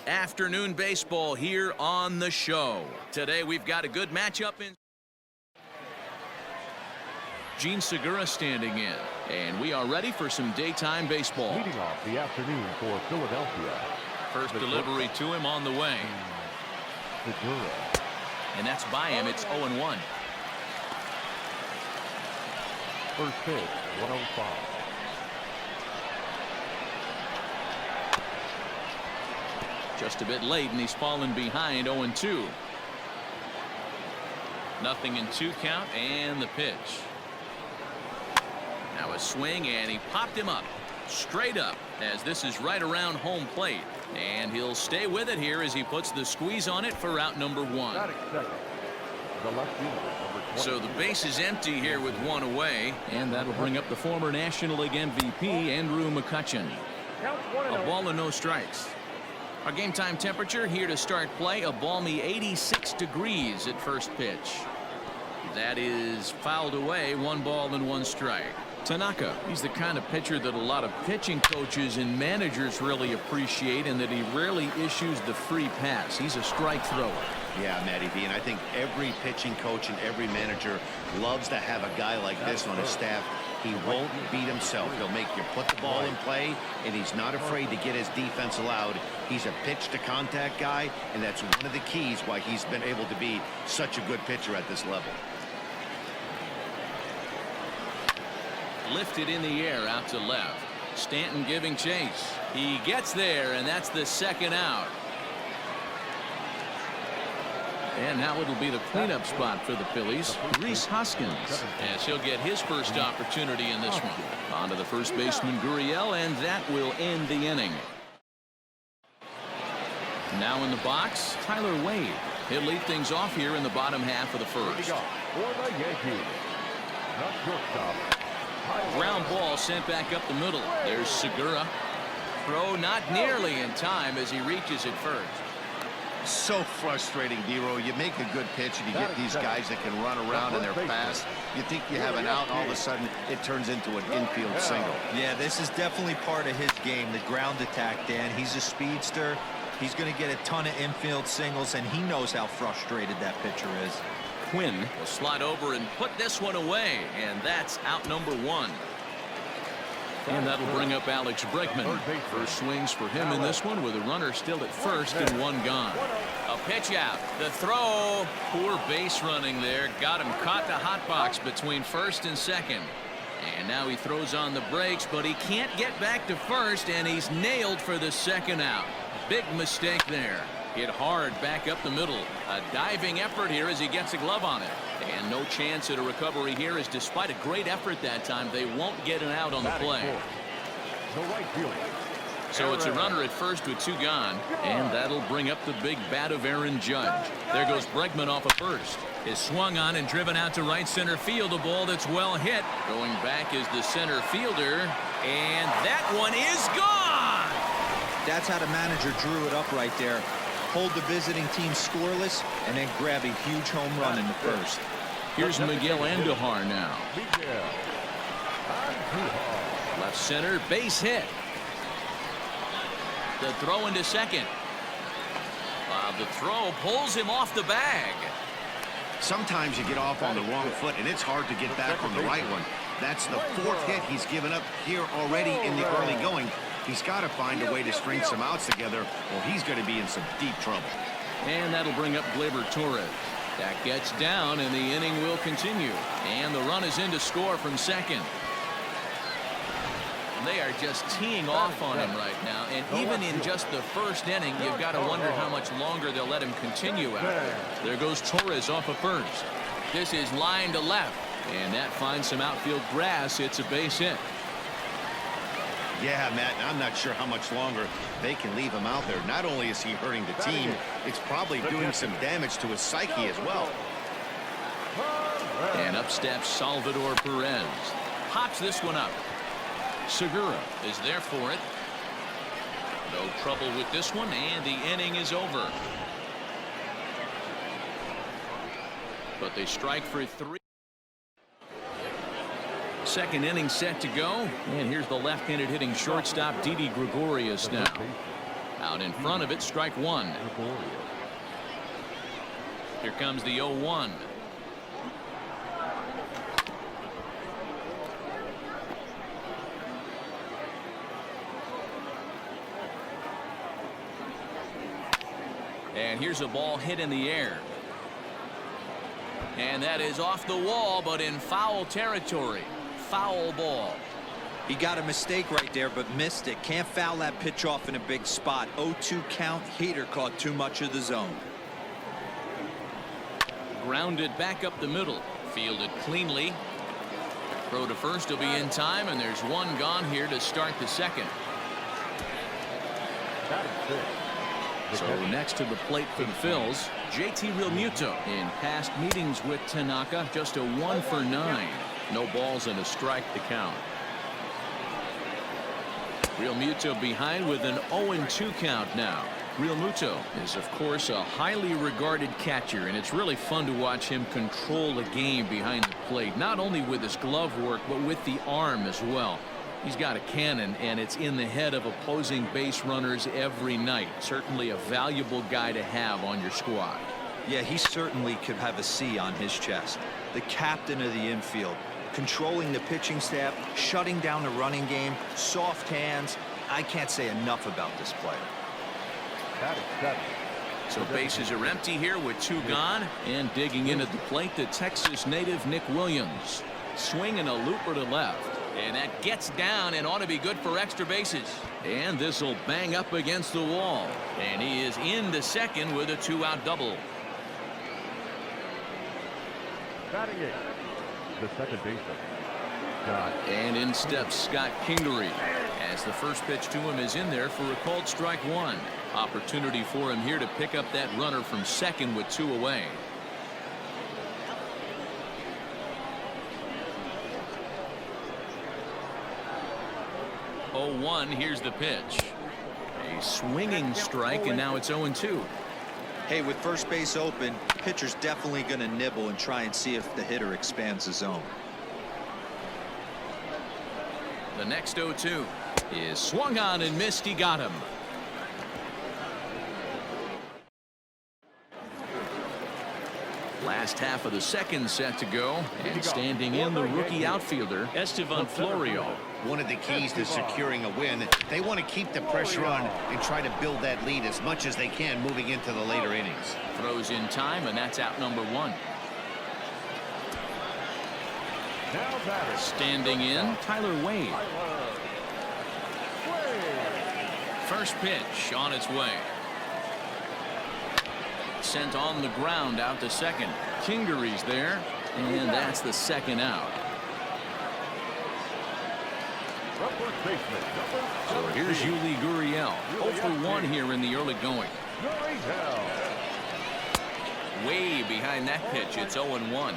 Afternoon baseball here on the show. Today we've got a good matchup in Gene Segura standing in, and we are ready for some daytime baseball. Leading off the afternoon for Philadelphia. First delivery to him on the way. Segura. And that's by him. It's 0-1. First pitch, 105. Just a bit late, and he's fallen behind 0-2. Nothing in 2 count, and the pitch. Now a swing, and he popped him up. Straight up, as this is right around home plate. And he'll stay with it here as he puts the squeeze on it for out number 1. So the base is empty here with 1 away. And that'll bring up the former National League MVP, Andrew McCutchen. A ball and no strikes. Our game time temperature here to start play, a balmy 86 degrees at first pitch. That is fouled away, 1 ball and 1 strike. Tanaka, he's the kind of pitcher that a lot of pitching coaches and managers really appreciate, and that he rarely issues the free pass. He's a strike thrower. Yeah, Matty V, and I think every pitching coach and every manager loves to have a guy like this on his staff. He won't beat himself. He'll make you put the ball in play, and he's not afraid to get his defense allowed. He's a pitch-to-contact guy, and that's one of the keys why he's been able to be such a good pitcher at this level. Lifted in the air out to left. Stanton giving chase. He gets there, and that's the second out. And now it'll be the cleanup spot for the Phillies. Rhys Hoskins, as he'll get his first opportunity in this one. On to the first baseman, Gurriel, and that will end the inning. Now in the box, Tyler Wade. He'll lead things off here in the bottom half of the first. For the Yankees, not shortstop. Ground ball sent back up the middle. There's Segura. Throw not nearly in time as he reaches it first. So frustrating, Dero. You make a good pitch and you get these guys that can run around and they're fast. You think you have an out, and all of a sudden it turns into an infield single. Yeah, this is definitely part of his game, the ground attack, Dan. He's a speedster. He's going to get a ton of infield singles, and he knows how frustrated that pitcher is. Quinn will slide over and put this one away, and that's out number 1. And that'll bring up Alex Bregman. First swings for him in this one with a runner still at first and 1 gone. A pitch out. The throw. Poor base running there. Got him caught the hot box between first and second. And now he throws on the brakes, but he can't get back to first, and he's nailed for the second out. Big mistake there. Hit hard back up the middle. A diving effort here as he gets a glove on it. And no chance at a recovery here, as despite a great effort that time, they won't get an out on the play. So it's a runner at first with 2 gone, and that'll bring up the big bat of Aaron Judge. There goes Bregman off of first. Is swung on and driven out to right center field. A ball that's well hit. Going back is the center fielder, and that one is gone. That's how the manager drew it up right there. Hold the visiting team scoreless and then grab a huge home run in the first. Here's Miguel Andujar now. Left center, base hit. The throw into second. The throw pulls him off the bag. Sometimes you get off on the wrong foot, and it's hard to get back on the right one. That's the 4th hit he's given up here already in the early going. He's got to find a way to string some outs together, or he's going to be in some deep trouble. And that'll bring up Gleyber Torres. That gets down, and the inning will continue. And the run is in to score from second. They are just teeing off on him right now, and even in just the first inning, you've got to wonder how much longer they'll let him continue out there. There goes Torres off of first. This is line to left, and that finds some outfield grass. It's a base hit. Yeah, Matt, I'm not sure how much longer they can leave him out there. Not only is he hurting the team, it's probably doing some damage to his psyche as well. And up steps Salvador Perez. Pops this one up. Segura is there for it. No trouble with this one, and the inning is over. But they strike for 3. Second inning set to go, and here's the left-handed hitting shortstop Didi Gregorius now. Out in front of it, strike one. Here comes the 0-1. And here's a ball hit in the air. And that is off the wall, but in foul territory. Foul ball. He got a mistake right there, but missed it. Can't foul that pitch off in a big spot. 0-2 count. Hader caught too much of the zone. Grounded back up the middle. Fielded cleanly. Throw to first will be in time, and there's one gone here to start the second. So next to the plate for the Phils, JT Realmuto. In past meetings with Tanaka, just a 1 for 9. No balls and a strike to count. Realmuto behind with an 0-2 count now. Realmuto is, of course, a highly regarded catcher, and it's really fun to watch him control the game behind the plate, not only with his glove work, but with the arm as well. He's got a cannon, and it's in the head of opposing base runners every night. Certainly a valuable guy to have on your squad. Yeah, he certainly could have a C on his chest. The captain of the infield, controlling the pitching staff, shutting down the running game, soft hands. I can't say enough about this player. So bases are empty here with 2 gone, and digging in at the plate, the Texas native Nick Williams. Swinging a looper to left. And that gets down and ought to be good for extra bases. And this will bang up against the wall. And he is into second with a 2-out double. Batting it, the second baseman, Scott. And in steps Scott Kingery, as the first pitch to him is in there for a called strike one. Opportunity for him here to pick up that runner from second with 2 away. Oh, 1, here's the pitch. A swinging strike, and now it's 0-2. Hey, with first base open, pitcher's definitely going to nibble and try and see if the hitter expands the zone. The next 0-2 is swung on and missed. He got him. Last half of the second set to go, and standing in the rookie outfielder Estevan Florio. One of the keys to securing a win, they want to keep the pressure on and try to build that lead as much as they can moving into the later innings. Throws in time, and that's out number 1. Standing in, Tyler Wade. First pitch on its way. Sent on the ground out to second. Kingery's there, and that's the second out. So here's Yuli Gurriel. 0 for 1 here in the early going. Way behind that pitch. It's 0-1.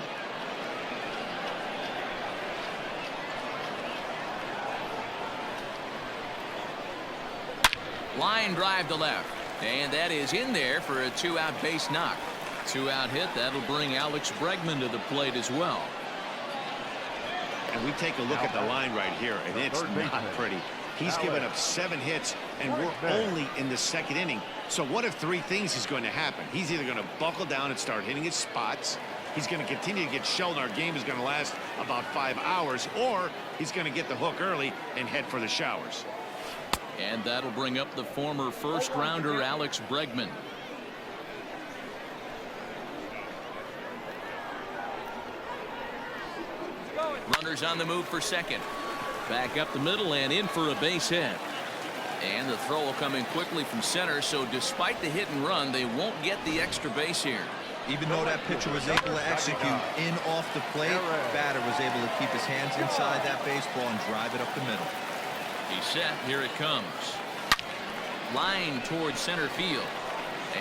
Line drive to left. And that is in there for a 2-out base knock. 2-out hit. That'll bring Alex Bregman to the plate as well. And we take a look at the line right here, and it's not pretty. He's given up 7 hits, and we're only in the second inning. So one of 3 things is going to happen. He's either going to buckle down and start hitting his spots, he's going to continue to get shelled, our game is going to last about 5 hours, or he's going to get the hook early and head for the showers. And that'll bring up the former first-rounder Alex Bregman. Runners on the move for second. Back up the middle and in for a base hit. And the throw will come in quickly from center, so despite the hit and run, they won't get the extra base here. Even though that pitcher was able to execute in off the plate, batter was able to keep his hands inside that baseball and drive it up the middle. He's set. Here it comes. Line towards center field.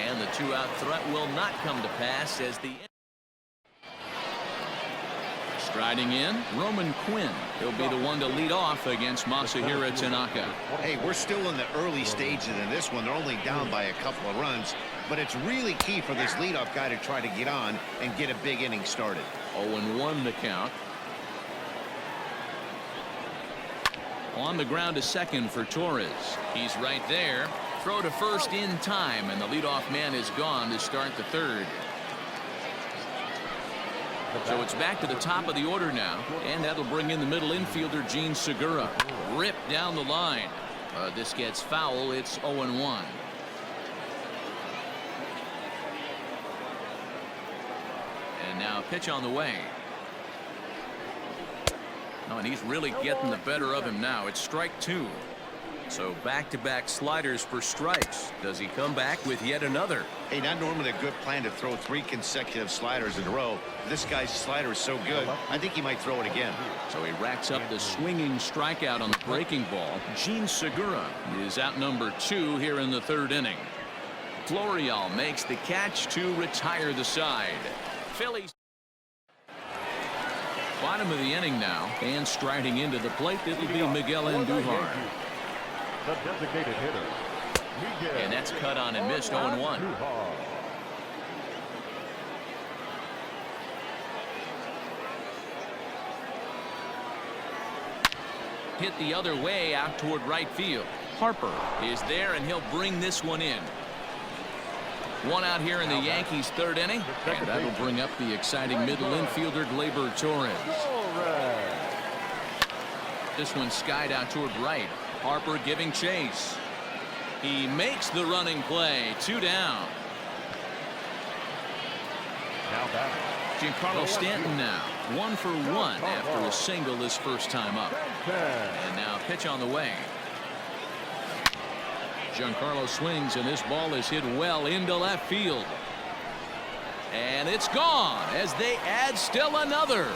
And the 2-out threat will not come to pass as the striding in, Roman Quinn. He'll be the one to lead off against Masahiro Tanaka. Hey, we're still in the early stages in this one. They're only down by a couple of runs, but it's really key for this leadoff guy to try to get on and get a big inning started. 0-1 the count. On the ground to second for Torres. He's right there. Throw to first in time, and the leadoff man is gone to start the third. So it's back to the top of the order now, and that'll bring in the middle infielder Gene Segura. Ripped down the line. This gets foul. It's 0-1. And now a pitch on the way. Oh, and he's really getting the better of him now. It's strike two. So back-to-back sliders for strikes. Does he come back with yet another? Hey, not normally a good plan to throw 3 consecutive sliders in a row. This guy's slider is so good, I think he might throw it again. So he racks up the swinging strikeout on the breaking ball. Gene Segura is out number 2 here in the third inning. Florial makes the catch to retire the side. Phillies. Bottom of the inning now, and striding into the plate, it'll be Miguel Andujar. The designated hitter, Miguel. And that's cut on and missed. 0-1. Hit the other way out toward right field. Harper is there, and he'll bring this one in. One out here in the Yankees' third inning, and that'll bring up the exciting middle infielder Gleyber Torres. This one skied out toward right. Harper giving chase. He makes the running play. 2 down. Now batting. Giancarlo Stanton now 1 for 1 after a single his first time up. And now pitch on the way. Giancarlo swings, and this ball is hit well into left field. And it's gone as they add still another.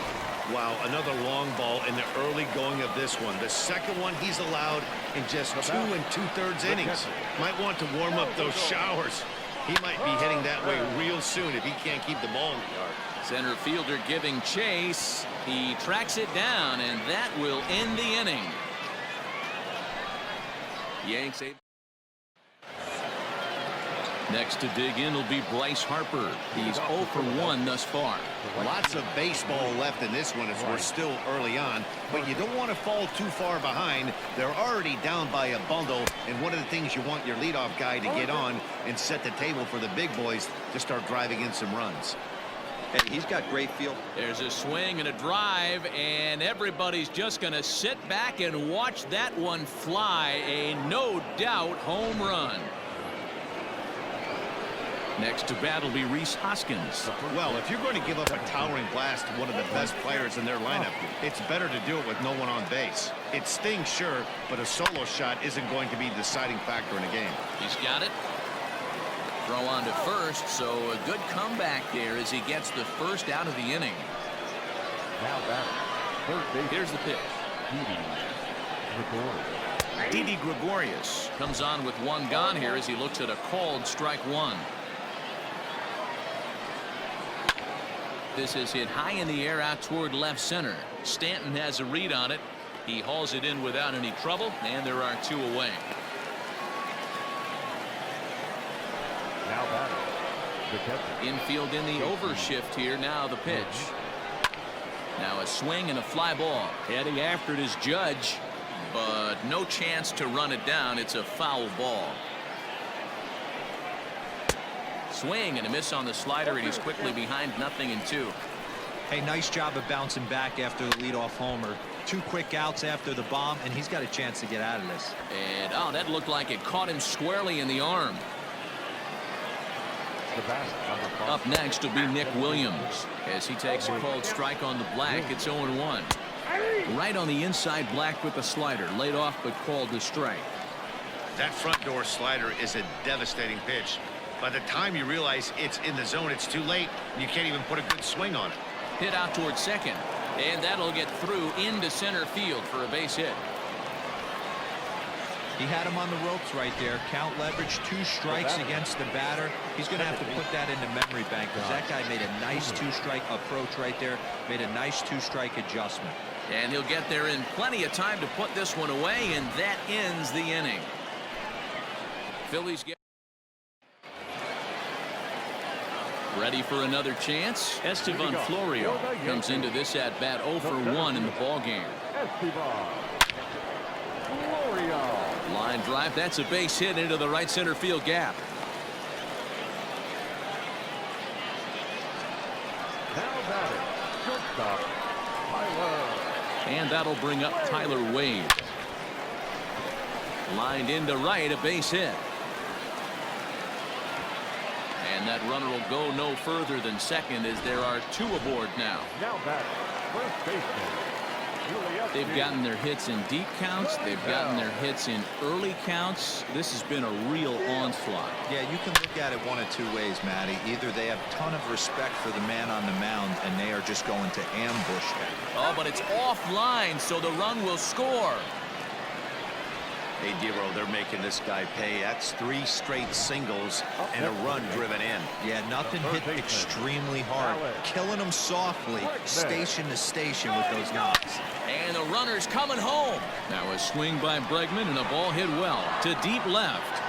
Wow, another long ball in the early going of this one. The second one he's allowed in just 2 2/3 innings. Might want to warm up those showers. He might be heading that way real soon if he can't keep the ball in the yard. Center fielder giving chase. He tracks it down, and that will end the inning. Yanks able. Next to dig in will be Bryce Harper. He's 0 for 1 thus far. Lots of baseball left in this one as we're still early on, but you don't want to fall too far behind. They're already down by a bundle, and one of the things you want your leadoff guy to get on and set the table for the big boys to start driving in some runs. Hey, he's got great feel. There's a swing and a drive, and everybody's just going to sit back and watch that one fly. A no doubt home run. Next to bat will be Rhys Hoskins. Well, if you're going to give up a towering blast to one of the best players in their lineup, it's better to do it with no one on base. It stings, sure, but a solo shot isn't going to be the deciding factor in a game. He's got it. Throw on to first, so a good comeback there as he gets the first out of the inning. Now batting. Third base. Here's the pitch. Didi Gregorius comes on with 1 gone here as he looks at a called strike 1. This is hit high in the air out toward left center. Stanton has a read on it. He hauls it in without any trouble, and there are 2 away. Now batting. The catcher. Infield in the overshift here. Now the pitch. Now a swing and a fly ball. Heading after it is Judge, but no chance to run it down. It's a foul ball. Swing and a miss on the slider, and he's quickly behind 0-2. Hey, nice job of bouncing back after the leadoff homer. 2 quick outs after the bomb, and he's got a chance to get out of this. And oh, that looked like it caught him squarely in the arm. Up next will be Nick Williams as he takes a called strike on the black. It's 0-1. Right on the inside black with the slider, laid off but called to strike. That front door slider is a devastating pitch. By the time you realize it's in the zone, it's too late. You can't even put a good swing on it. Hit out towards second, and that'll get through into center field for a base hit. He had him on the ropes right there. Count leverage, 2 strikes against the batter. He's going to have to put that into memory bank because that guy made a nice 2-strike approach right there. Made a nice 2-strike adjustment. And he'll get there in plenty of time to put this one away, and that ends the inning. Phillies get ready for another chance. Estevan Florial comes into this at bat 0 for 1 in the ball game. Estevan Florial. Line line drive. That's a base hit into the right center field gap. Now batting, shortstop, Tyler. And that'll bring up Tyler Wade. Lined into right, a base hit. And that runner will go no further than second as there are 2 aboard now. Now batting, first baseman. They've gotten their hits in deep counts. They've gotten their hits in early counts. This has been a real onslaught. Yeah, you can look at it one of 2 ways, Matty. Either they have a ton of respect for the man on the mound and they are just going to ambush him. Oh, but it's offline, so the run will score. Hey, Dero, they're making this guy pay. That's 3 straight singles and a run driven in. Yeah, nothing hit extremely hard. Killing them softly, station to station with those knocks. And the runner's coming home. Now a swing by Bregman and a ball hit well to deep left.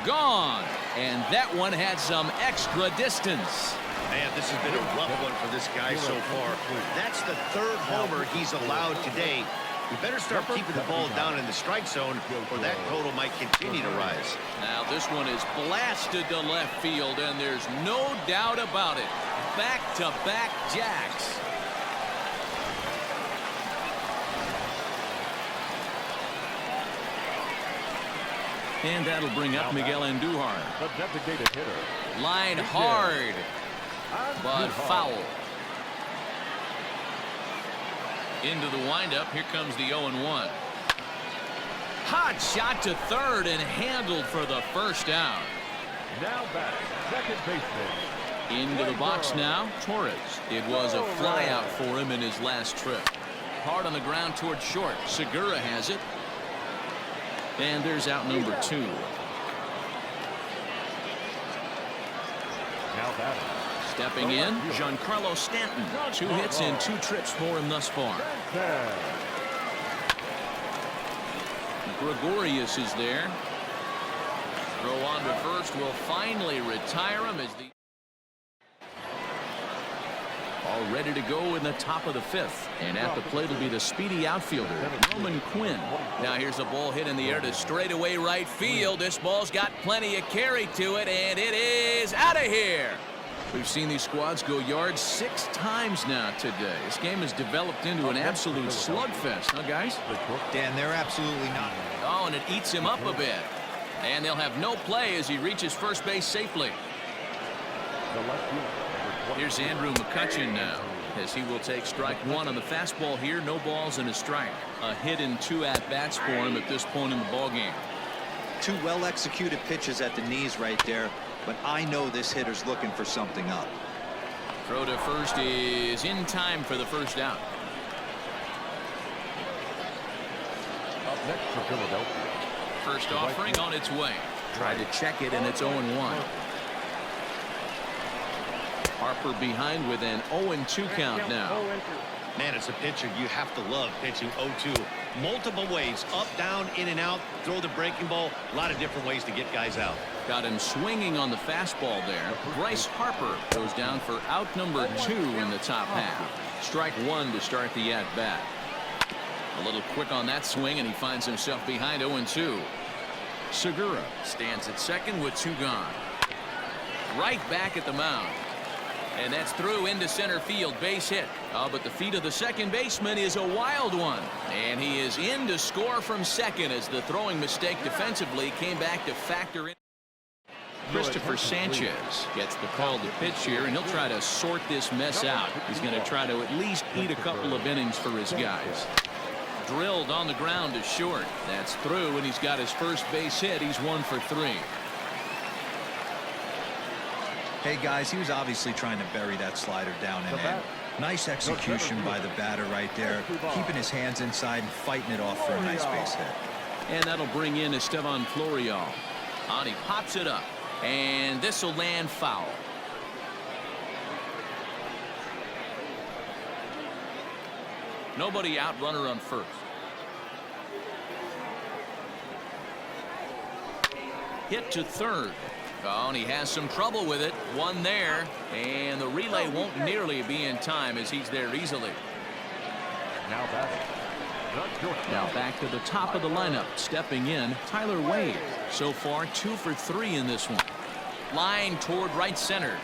Gone. And that one had some extra distance. Man, this has been a rough one for this guy so far. That's the 3rd homer he's allowed today. We better start keeping the ball down in the strike zone or that total might continue to rise. Now this one is blasted to left field and there's no doubt about it. Back-to-back jacks. And that'll bring up Miguel Andujar. The designated hitter. Line hard, but foul. Into the windup. Here comes the 0-1. Hot shot to third and handled for the first out. Now batting, second baseman. Into the box now, Torres. It was a fly out for him in his last trip. Hard on the ground towards short. Segura has it. And there's out number 2. Now batting. Stepping in, Giancarlo Stanton. 2 hits and 2 trips for him thus far. Gregorius is there. Throw on to first will finally retire him as the all ready to go in the top of the 5th. And at the plate will be the speedy outfielder, Roman Quinn. Now here's a ball hit in the air to straightaway right field. This ball's got plenty of carry to it, and it is out of here. We've seen these squads go yards 6 times now today. This game has developed into an absolute slugfest, huh, guys? Dan, they're absolutely not. Oh, and it eats him up a bit. And they'll have no play as he reaches first base safely. Here's Andrew McCutchen now, as he will take strike 1 on the fastball here. No balls and a strike. A hit and 2 at-bats for him at this point in the ballgame. 2 well-executed pitches at the knees right there. But I know this hitter's looking for something up. Throw to first is in time for the first out. Up next for Philadelphia. First offering on its way. Tried to check it, and it's 0-1. Harper behind with an 0-2 count now. Man, as a pitcher, you have to love pitching 0-2. Multiple ways, up, down, in and out, throw the breaking ball. A lot of different ways to get guys out. Got him swinging on the fastball there. Bryce Harper goes down for out number 2 in the top half. Strike 1 to start the at-bat. A little quick on that swing, and he finds himself behind 0-2. Segura stands at second with 2 gone. Right back at the mound. And that's through into center field, base hit. Oh, but the feet of the second baseman is a wild one. And he is in to score from second as the throwing mistake defensively came back to factor in. Christopher Sanchez gets the call to pitch here, and he'll try to sort this mess out. He's going to try to at least eat a couple of innings for his guys. Drilled on the ground to short. That's through, and he's got his first base hit. He's 1 for 3. Hey, guys, he was obviously trying to bury that slider down and in. Nice execution by the batter right there, keeping his hands inside and fighting it off for a nice base hit. And that'll bring in Estevan Florial. On, he pops it up, and this will land foul. Nobody out, runner on first. Hit to third. Oh, and he has some trouble with it. 1 there, and the relay won't nearly be in time as he's there easily. Now batting, Now back to the top of the lineup. Stepping in, Tyler Wade. So far, 2 for 3 in this one. Line toward right center.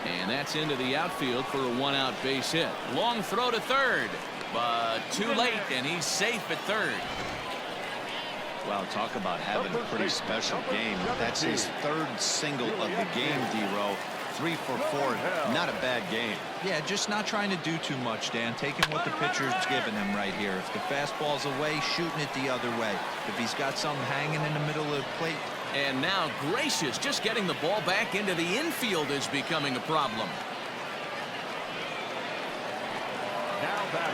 And that's into the outfield for a 1-out base hit. Long throw to third. But too late, and he's safe at third. Wow, talk about having a pretty special game. That's his 3rd single of the game, D-Row. 3 for 4. Not a bad game. Yeah, just not trying to do too much, Dan. Taking what the pitcher's giving him right here. If the fastball's away, shooting it the other way. If he's got something hanging in the middle of the plate. And now Gracious, just getting the ball back into the infield is becoming a problem.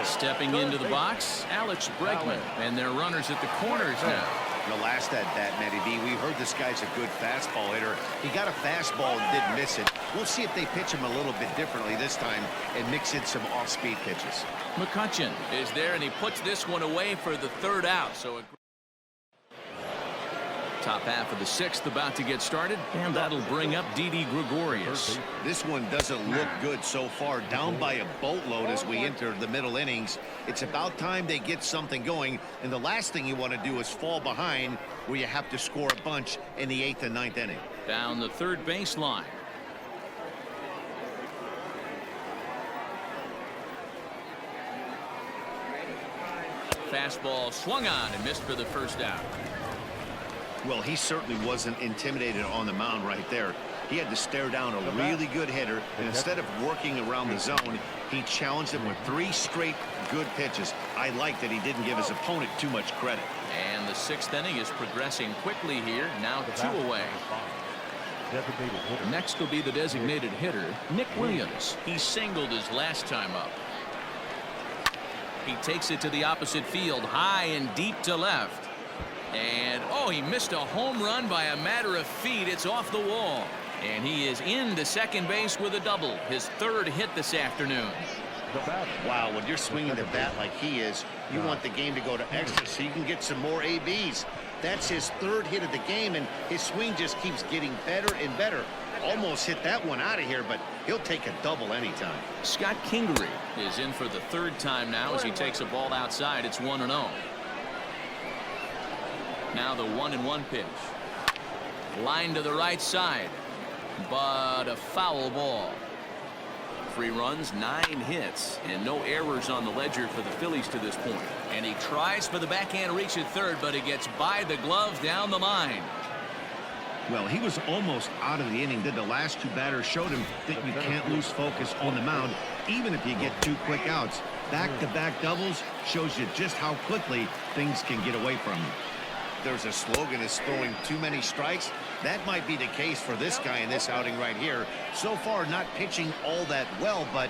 Stepping into the box, Alex Bregman, and their runners at the corners now. The last at bat, Matty B, we heard this guy's a good fastball hitter. He got a fastball and didn't miss it. We'll see if they pitch him a little bit differently this time and mix in some off-speed pitches. McCutchen is there, and he puts this one away for the 3rd out. So top half of the 6th about to get started, and that'll bring up Didi Gregorius. This one doesn't look good so far. Down by a boatload as we enter the middle innings. It's about time they get something going, and the last thing you want to do is fall behind where you have to score a bunch in the 8th and 9th inning. Down the 3rd baseline. Fastball swung on and missed for the 1st out. Well, he certainly wasn't intimidated on the mound right there. He had to stare down a really good hitter, and instead of working around the zone, he challenged him with 3 straight good pitches. I like that he didn't give his opponent too much credit. And the 6th inning is progressing quickly here. Now 2 away. Next will be the designated hitter, Nick Williams. He singled his last time up. He takes it to the opposite field, high and deep to left. And, oh, he missed a home run by a matter of feet. It's off the wall. And he is into second base with a double. His 3rd hit this afternoon. Wow, when you're swinging the bat like he is, you want the game to go to extra so you can get some more ABs. That's his 3rd hit of the game, and his swing just keeps getting better and better. Almost hit that one out of here, but he'll take a double anytime. Scott Kingery is in for the 3rd time now as he takes a ball outside. It's 1-0. Now the 1-1 pitch. Line to the right side, but a foul ball. 3 runs, 9 hits, and no errors on the ledger for the Phillies to this point. And he tries for the backhand reach at 3rd, but it gets by the glove down the line. Well, he was almost out of the inning. The last 2 batters showed him that you can't lose focus on the mound, even if you get 2 quick outs. Back-to-back doubles shows you just how quickly things can get away from you. There's a slogan is throwing too many strikes. That might be the case for this guy in this outing right here. So far, not pitching all that well, but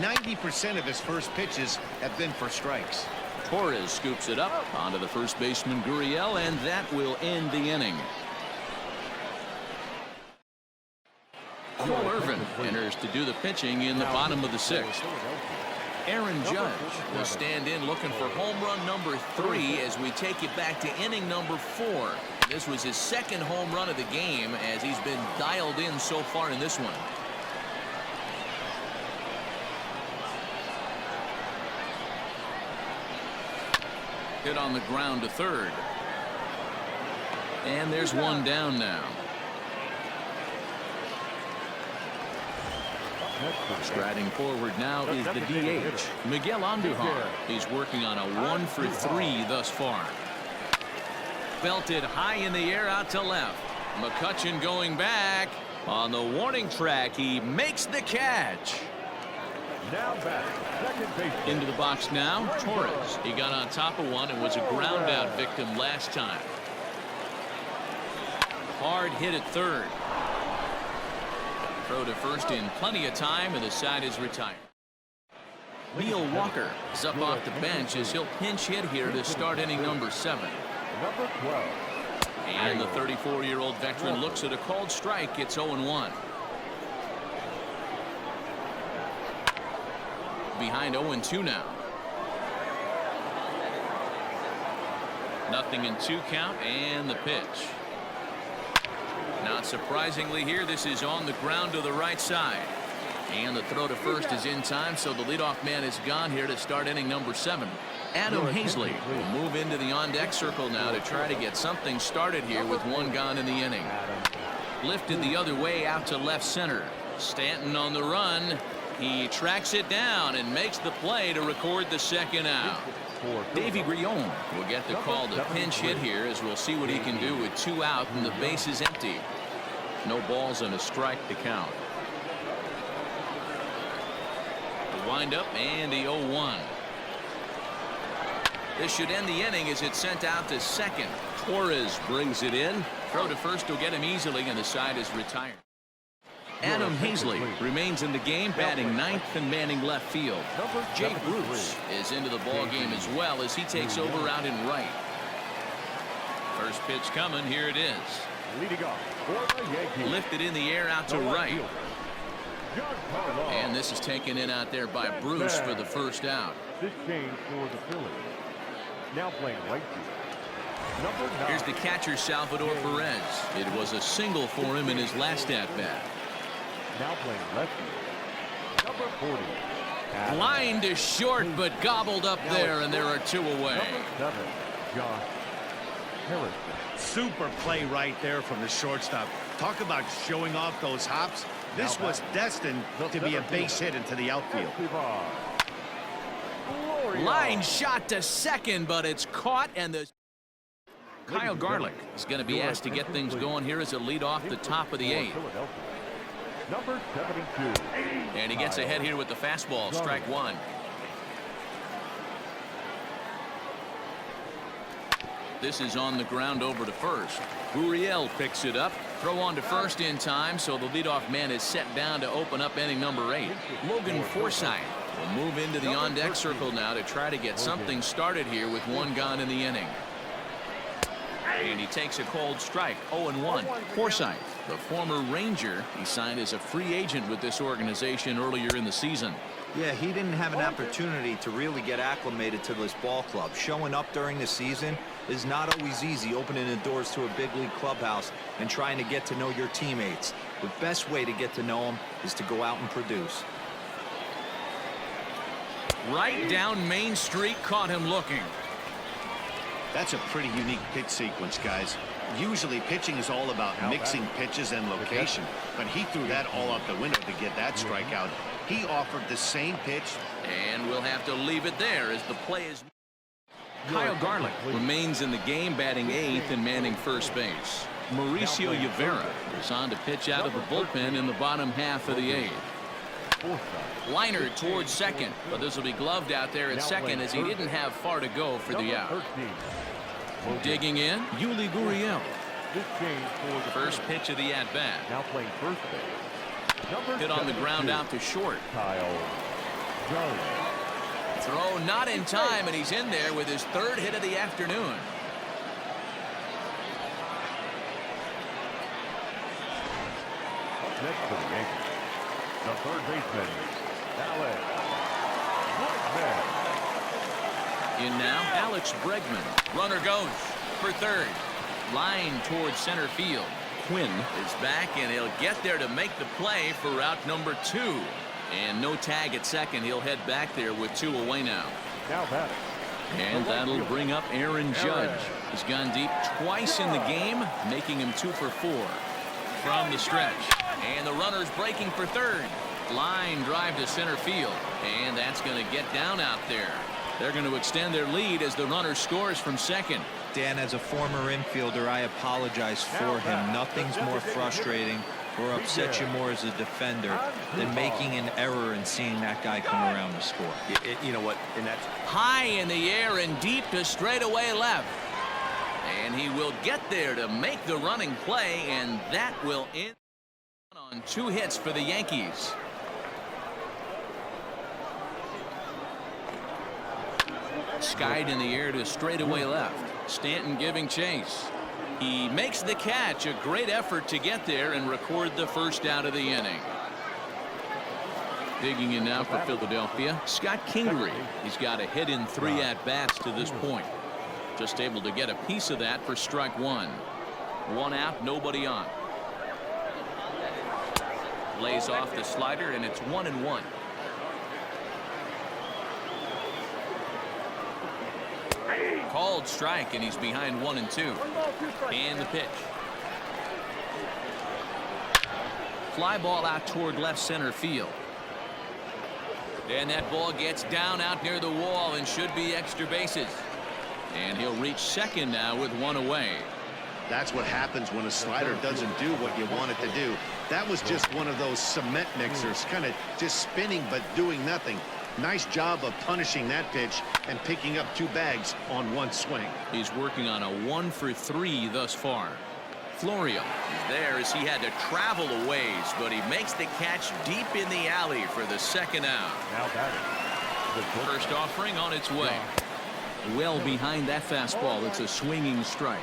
90% of his first pitches have been for strikes. Torres scoops it up onto the first baseman Gurriel, and that will end the inning. Cole Irvin enters to do the pitching in the bottom of the 6th. Aaron Judge will stand in looking for home run number 3 as we take it back to inning number 4. This was his 2nd home run of the game as he's been dialed in so far in this one. Hit on the ground to 3rd. And there's one down now. Striding forward now is the DH, Miguel Andujar. He's working on a 1 for 3 thus far. Belted high in the air out to left. McCutchen going back. On the warning track, he makes the catch. Now back, second base. Into the box now, Torres. He got on top of one and was a ground out victim last time. Hard hit at 3rd. Throw to 1st in plenty of time, and the side is retired. Neil Walker is up off the bench as he'll pinch hit here to start inning number 7. Number 12. And the 34-year-old veteran looks at a called strike. It's 0-1. Behind 0-2 now. Nothing in 2 count, and the pitch. Not surprisingly here, this is on the ground to the right side. And the throw to 1st is in time, so the leadoff man is gone here to start inning number 7. Adam Hazley will move into the on-deck circle now to try to get something started here with one gone in the inning. Lifted the other way out to left center. Stanton on the run. He tracks it down and makes the play to record the second out. Davy Grion will get the call to pinch hit here, as we'll see what he can do with 2 out and the base is empty. No balls and a strike to count. The windup and the 0-1. This should end the inning as it's sent out to second. Torres brings it in. Throw to first will get him easily, and the side is retired. Adam Hazley remains in the game, batting ninth and manning left field. Jake Bruce is into the ball game as well as he takes over out in right. First pitch coming. Here it is. Leading off for the Yankees. Lifted in the air out to right. And this is taken in out there by Bruce for the first out. This change for the Phillies. Now playing right field. Number 9. Here's the catcher, Salvador Perez. It was a single for him in his last at-bat. Now playing left field. Number 40. Line to short, but gobbled up there, and there are 2 away. Number 7. Josh Harrison. Super play right there from the shortstop. Talk about showing off those hops. This was destined to be a base hit into the outfield. Line shot to second, but it's caught, and the Kyle Garlick is going to be asked to get things going here as a lead off the top of the 8th. Number 72. And he gets ahead here with the fastball. Strike 1. This is on the ground over to first. Gurriel picks it up. Throw on to first in time, so the leadoff man is set down to open up inning number 8. Logan Forsythe will move into the on-deck circle now to try to get something started here with 1 gone in the inning. And he takes a cold strike. 0-1. Forsythe, the former Ranger, he signed as a free agent with this organization earlier in the season. Yeah, he didn't have an opportunity to really get acclimated to this ball club. Showing up during the season is not always easy, opening the doors to a big league clubhouse and trying to get to know your teammates. The best way to get to know them is to go out and produce. Right down Main Street, caught him looking. That's a pretty unique pitch sequence, guys. Usually pitching is all about mixing pitches and location, but he threw that all out the window to get that strikeout. He offered the same pitch. And we'll have to leave it there as the play is. Kyle Garlick remains in the game, batting 8th and manning first base. Mauricio Rivera is on to pitch out of the bullpen in the bottom half of the 8th. Liner towards second, but this will be gloved out there at second as he didn't have far to go for the out. Digging in, Yuli Gurriel. First pitch of the at-bat. Now playing first base. Hit on the ground out to short. Kyle Garlick. Throw not in time, and he's in there with his 3rd hit of the afternoon. Next to the Yankees, the third baseman, Alex Bregman. In now, Alex Bregman. Runner goes for third. Line towards center field. Quinn is back, and he'll get there to make the play for out number 2. And no tag at second. He'll head back there with 2 away now. Now batting. And that'll bring up Aaron Judge. He's gone deep twice in the game, making him 2 for 4 from the stretch. And the runner's breaking for third. Line drive to center field, and that's going to get down out there. They're going to extend their lead as the runner scores from second. Dan, as a former infielder, I apologize for him. Nothing's more frustrating or upsets you more as a defender than making an error and seeing that guy come around to score. You know what? And that's High in the air and deep to straightaway left. And he will get there to make the running play, and that will end on 2 hits for the Yankees. Skied in the air to straightaway left. Stanton giving chase. He makes the catch. A great effort to get there and record the first out of the inning. Digging in now for Philadelphia, Scott Kingery. He's got a hit in 3 at-bats to this point. Just able to get a piece of that for strike 1. 1 out, nobody on. Lays off the slider, and it's 1-1. Called strike, and he's behind 1-2. And the pitch. Fly ball out toward left center field. And that ball gets down out near the wall and should be extra bases. And he'll reach second now with one away. That's what happens when a slider doesn't do what you want it to do. That was just one of those cement mixers, kind of just spinning but doing nothing. Nice job of punishing that pitch and picking up 2 bags on 1 swing. He's working on a 1-for-3 thus far. Florio is there as he had to travel a ways, but he makes the catch deep in the alley for the second out. Now batting. The First offering on its way. Well behind that fastball. It's a swinging strike.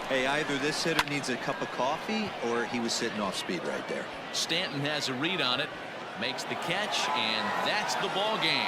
Hey, either this hitter needs a cup of coffee or he was sitting off speed right there. Stanton has a read on it, makes the catch, and that's the ball game.